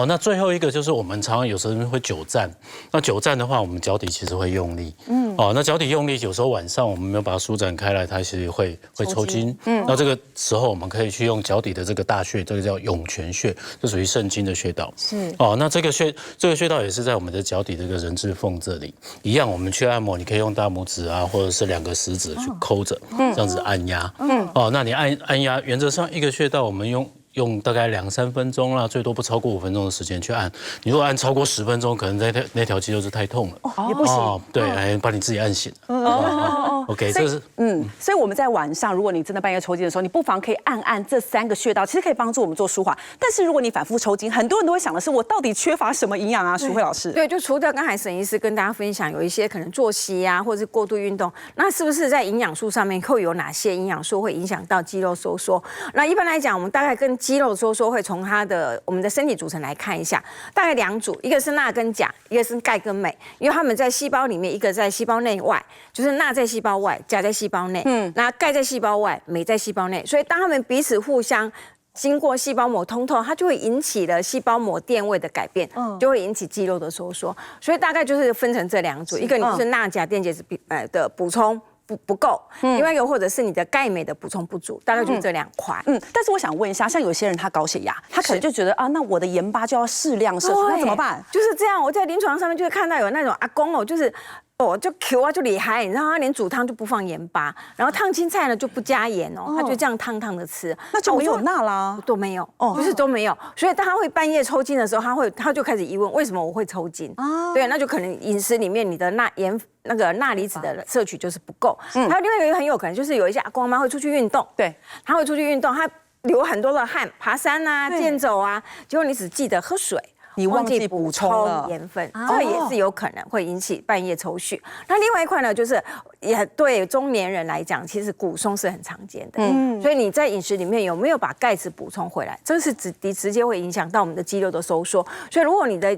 那最后一个就是我们常常有时候会久站，那久站的话，我们脚底其实会用力。那脚底用力，有时候晚上我们没有把它舒展开来，它其实会抽筋。那这个时候我们可以去用脚底的这个大穴，这个叫涌泉穴，这属于肾经的穴道。那这个穴道也是在我们的脚底这个人字缝这里，一样我们去按摩，你可以用大拇指啊，或者是2个食指去抠着，这样子按压。那你按压，原则上一个穴道我们用大概2、3分钟啦，最多不超过5分钟的时间去按。你如果按超过10分钟，可能那条肌肉是太痛了，也不行。对，把你自己按醒。OK， 这是所以我们在晚上，如果你真的半夜抽筋的时候，你不妨可以按这3个穴道，其实可以帮助我们做舒缓。但是如果你反复抽筋，很多人都会想的是，我到底缺乏什么营养啊？淑慧老师，对，就除掉刚才沈医师跟大家分享有一些可能作息啊，或者是过度运动，那是不是在营养素上面会有哪些营养素会影响到肌肉收缩？那一般来讲，我们大概跟肌肉收缩会从我们的身体组成来看一下，大概2组，一个是钠跟钾，一个是钙跟镁，因为它们在细胞里面，一个在细胞内外，就是钠在细胞外，钾在细胞内，那钙在细胞外，镁在细胞内，所以当它们彼此互相经过细胞膜通透，它就会引起了细胞膜电位的改变，就会引起肌肉的收缩。所以大概就是分成这2组，一个你就是钠钾电解质的补充不够，另外一个或者是你的钙镁的补充不足，大概就是这2块。但是我想问一下，像有些人他高血压，他可能就觉得啊，那我的盐巴就要适量摄取，那怎么办？就是这样，我在临床上面就会看到有那种阿公哦，就是。就 Q 啊就厉害，你知道他连煮汤就不放盐巴，然后烫青菜呢就不加盐哦，他就这样烫的吃，那就没有钠啦，都没有，就是都没有。所以当他会半夜抽筋的时候，他就开始疑问为什么我会抽筋？对，那就可能饮食里面你的钠离子的摄取就是不够。还有另外一个很有可能就是有一些阿公妈会出去运动，对，他会出去运动，他流很多的汗，爬山啊、健走啊，结果你只记得喝水。你忘记补充了盐分，这也是有可能会引起半夜抽搐。那另外一块呢，就是也对中年人来讲，其实骨松是很常见的。所以你在饮食里面有没有把钙质补充回来，这是直接会影响到我们的肌肉的收缩。所以如果你的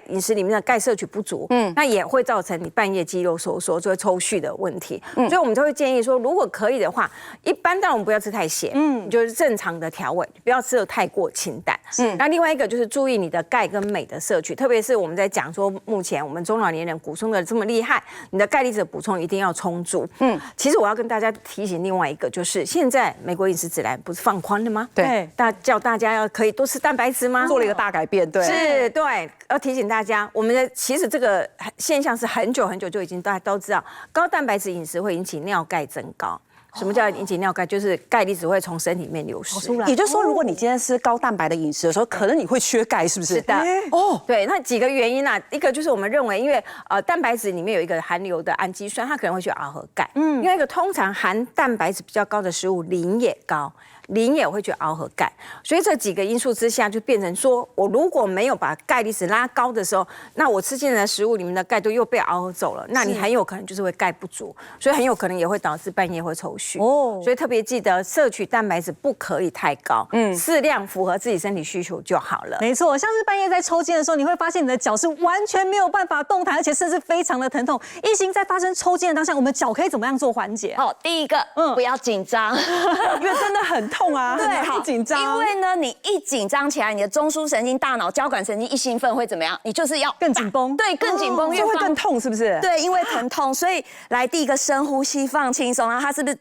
饮食里面的钙摄取不足，那也会造成你半夜肌肉收缩，就会抽搐的问题。所以我们就会建议说，如果可以的话，一般当然我们不要吃太咸，就是正常的调味，不要吃得太过清淡。那另外一个就是注意你的钙跟镁的摄取，特别是我们在讲说，目前我们中老年人骨松的这么厉害，你的钙离子的补充一定要充足。其实我要跟大家提醒另外一个，就是现在美国饮食指南不是放宽了吗？对，叫大家要可以多吃蛋白质吗？做了一个大改变，对，是，对，要提醒大家，我们的其实这个现象是很久就已经大家都知道，高蛋白质饮食会引起尿钙增高。什么叫引起尿钙？就是钙离子会从身体里面流失。也就是说，如果你今天吃高蛋白的饮食的时候，可能你会缺钙，是不是？是的。对，那几个原因啊，一个就是我们认为，因为蛋白质里面有一个含硫的氨基酸，它可能会去螯合钙。另外一个通常含蛋白质比较高的食物，磷也高。磷也会去螯合钙，所以这几个因素之下，就变成说我如果没有把钙离子拉高的时候，那我吃进来的食物里面的钙都又被螯合走了，那你很有可能就是会钙不足，所以很有可能也会导致半夜会抽搐。所以特别记得摄取蛋白质不可以太高，适量符合自己身体需求就好了。没错，像是半夜在抽筋的时候，你会发现你的脚是完全没有办法动弹，而且甚至非常的疼痛。一心在发生抽筋的当下，我们脚可以怎么样做缓解？好，第一个，不要紧张，因为真的很痛啊，对，不紧张。因为呢，你一紧张起来，你的中枢神经、大脑、交感神经一兴奋会怎么样？你就是要更紧绷，对，更紧绷，就会更痛，是不是？对，因为疼痛，所以来第一个深呼吸，放轻松，然后它是不是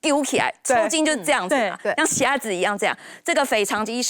丢起来？抽筋就是这样子嘛，像瞎子一样这样，这个腓肠肌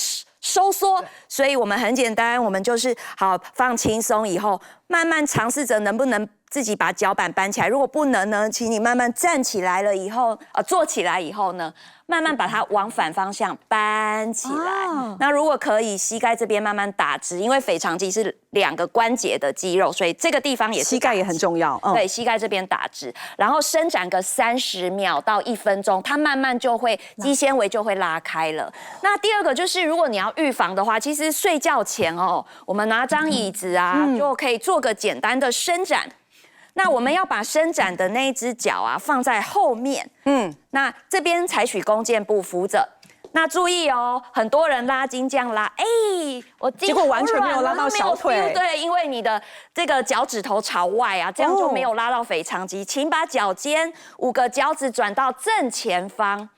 收缩，所以我们很简单，我们就是好放轻松以后，慢慢尝试着能不能自己把脚板搬起来。如果不能呢，请你慢慢站起来了以后，坐起来以后呢，慢慢把它往反方向搬起来。那如果可以，膝盖这边慢慢打直，因为腓肠肌是2个关节的肌肉，所以这个地方也是膝盖也很重要。对，膝盖这边打直，然后伸展个30秒到1分钟，它慢慢就会肌纤维就会拉开了。那第二个就是，如果你要预防的话，其实睡觉前我们拿张椅子啊，就可以做个简单的伸展。那我们要把伸展的那一只脚放在后面，那这边采取弓箭步扶着。那注意很多人拉筋这样拉，我筋结果完全没有拉到小腿，对，因为你的这个脚趾头朝外这样就没有拉到腓肠肌。请把脚尖5个脚趾转到正前方。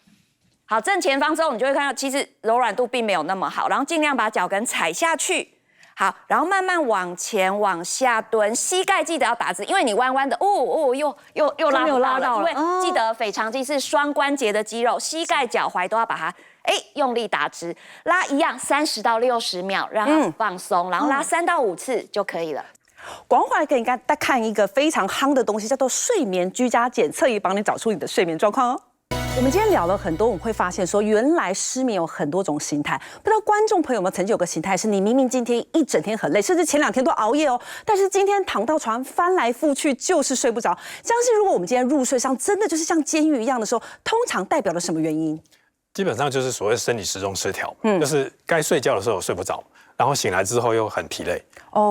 好，正前方之后，你就会看到其实柔软度并没有那么好，然后尽量把脚跟踩下去。好，然后慢慢往前往下蹲，膝盖记得要打直，因为你弯弯的，又拉到了，因为记得腓肠肌是双关节的肌肉，膝盖、脚踝都要把它用力打直，拉一样30到60秒，让它放松，然后拉3到5次就可以了。广华给你大家看一个非常夯的东西，叫做睡眠居家检测仪，帮你找出你的睡眠状况哦。我们今天聊了很多，我们会发现说，原来失眠有很多种形态。不知道观众朋友们曾经有个形态是，你明明今天一整天很累，甚至前2天都熬夜但是今天躺到床翻来覆去就是睡不着。相信如果我们今天入睡上真的就是像监狱一样的时候，通常代表了什么原因？基本上就是所谓生理时钟失调，就是该睡觉的时候睡不着，然后醒来之后又很疲累。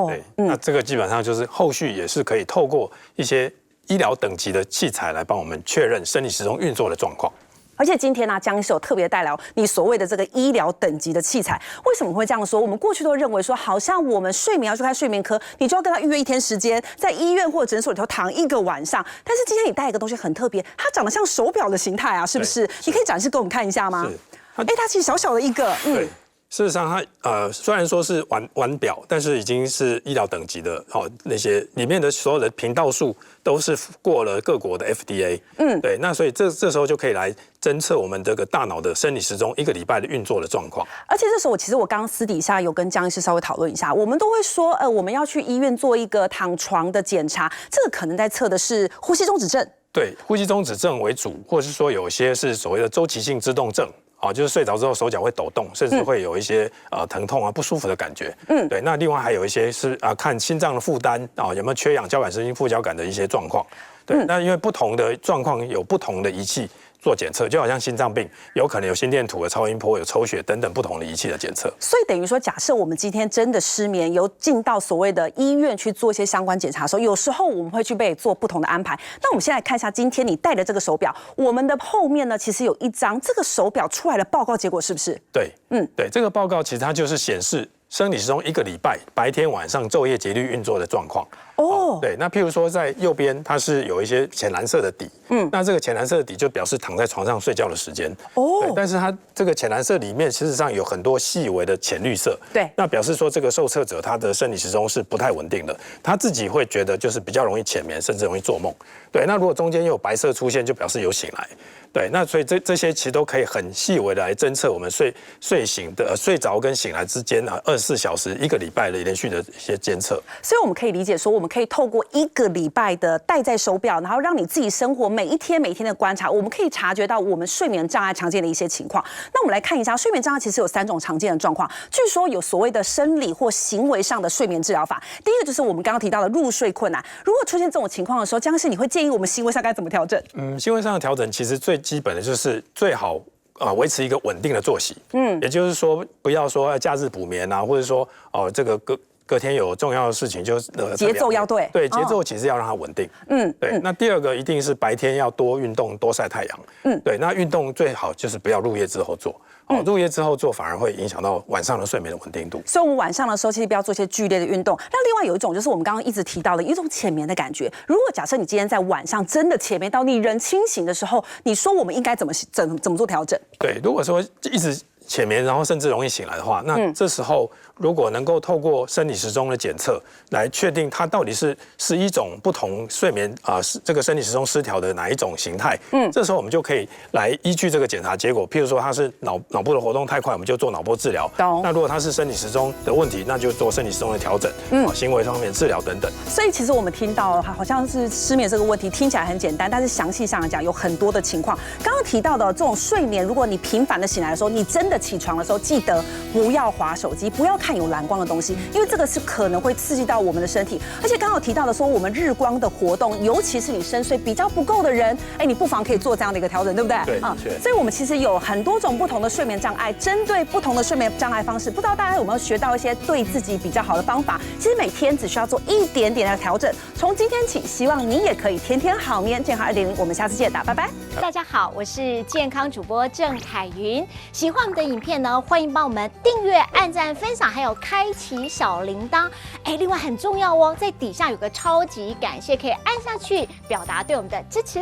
对，那这个基本上就是后续也是可以透过一些医疗等级的器材来帮我们确认生理时钟运作的状况。而且今天江医师有特别带来你所谓的这个医疗等级的器材。为什么会这样说？我们过去都认为说，好像我们睡眠要去看睡眠科，你就要跟他预约1天时间，在医院或者诊所里头躺1个晚上。但是今天你带一个东西很特别，它长得像手表的形态是不是？你可以展示给我们看一下吗？它其实小小的一个，对。事实上它，虽然说是腕表，但是已经是医疗等级的那些里面的所有的频道数都是过了各国的 FDA。对，那所以这时候就可以来侦测我们这个大脑的生理时钟1个礼拜的运作的状况。而且这时候其实我刚刚私底下有跟江医师稍微讨论一下，我们都会说，我们要去医院做一个躺床的检查，这个可能在测的是呼吸中止症。对，呼吸中止症为主，或者是说有些是所谓的周期性自动症。就是睡着之后手脚会抖动，甚至会有一些疼痛啊不舒服的感觉。对。那另外还有一些是看心脏的负担有没有缺氧、交感神经副交感的一些状况。对。那因为不同的状况有不同的仪器做检测，就好像心脏病有可能有心电图、有超音波、有抽血等等不同的仪器的检测。所以等于说，假设我们今天真的失眠，由进到所谓的医院去做一些相关检查的时候，有时候我们会去被做不同的安排。那我们现在看一下今天你戴的这个手表，我们的后面呢其实有一张这个手表出来的报告结果，是不是？对，对，这个报告其实它就是显示生理时钟1个礼拜白天晚上昼夜节律运作的状况。对，那譬如说在右边它是有一些浅蓝色的底，那这个浅蓝色的底就表示躺在床上睡觉的时间。对，但是它这个浅蓝色里面事实上有很多细微的浅绿色，对，那表示说这个受测者他的生理时钟是不太稳定的，他自己会觉得就是比较容易浅眠，甚至容易做梦。对，那如果中间又有白色出现，就表示有醒来。对，那所以这些其实都可以很细微的来侦测我们睡着跟醒来之间24小时1个礼拜的连续的一些监测。所以我们可以理解说，我们可以透过1个礼拜的戴在手表，然后让你自己生活每一天的观察，我们可以察觉到我们睡眠障碍常见的一些情况。那我们来看一下，睡眠障碍其实有3种常见的状况，据说有所谓的生理或行为上的睡眠治疗法。第一个就是我们刚刚提到的入睡困难，如果出现这种情况的时候，江医师你会建议我们行为上该怎么调整？行为上的调整其实最基本的就是最好维持一个稳定的作息。也就是说不要说假日补眠啊，或者说这个隔天有重要的事情就节奏要对。对，节奏其实要让它稳定。对。那第二个一定是白天要多运动，多晒太阳。对。那运动最好就是不要入夜之后做。入夜之后做反而会影响到晚上的睡眠的稳定度。所以我们晚上的时候其实不要做一些剧烈的运动。那另外有一种就是我们刚刚一直提到的一种浅眠的感觉。如果假设你今天在晚上真的浅眠到你人清醒的时候，你说我们应该怎么做调整？对，如果说一直浅眠，然后甚至容易醒来的话，那这时候如果能够透过生理时钟的检测来确定它到底是一种不同睡眠这个生理时钟失调的哪一种形态，这时候我们就可以来依据这个检查结果，譬如说它是脑部的活动太快，我们就做脑波治疗。那如果它是生理时钟的问题，那就做生理时钟的调整，行为上面治疗等等。所以其实我们听到好像是失眠这个问题听起来很简单，但是详细上来讲有很多的情况。刚刚提到的这种睡眠，如果你频繁的醒来的时候，你真的起床的时候，记得不要滑手机，不要看有蓝光的东西，因为这个是可能会刺激到我们的身体。而且刚好提到的说，我们日光的活动，尤其是你深睡比较不够的人，你不妨可以做这样的一个调整，对不对？对。所以我们其实有很多种不同的睡眠障碍，针对不同的睡眠障碍方式，不知道大家有没有学到一些对自己比较好的方法？其实每天只需要做一点点的调整。从今天起，希望你也可以天天好眠，健康2.0，我们下次见，拜拜。大家好，我是健康主播郑凯云。喜欢我们的影片呢，欢迎帮我们订阅、按赞、分享，还有开启小铃铛。另外很重要哦，在底下有个超级感谢，可以按下去表达对我们的支持。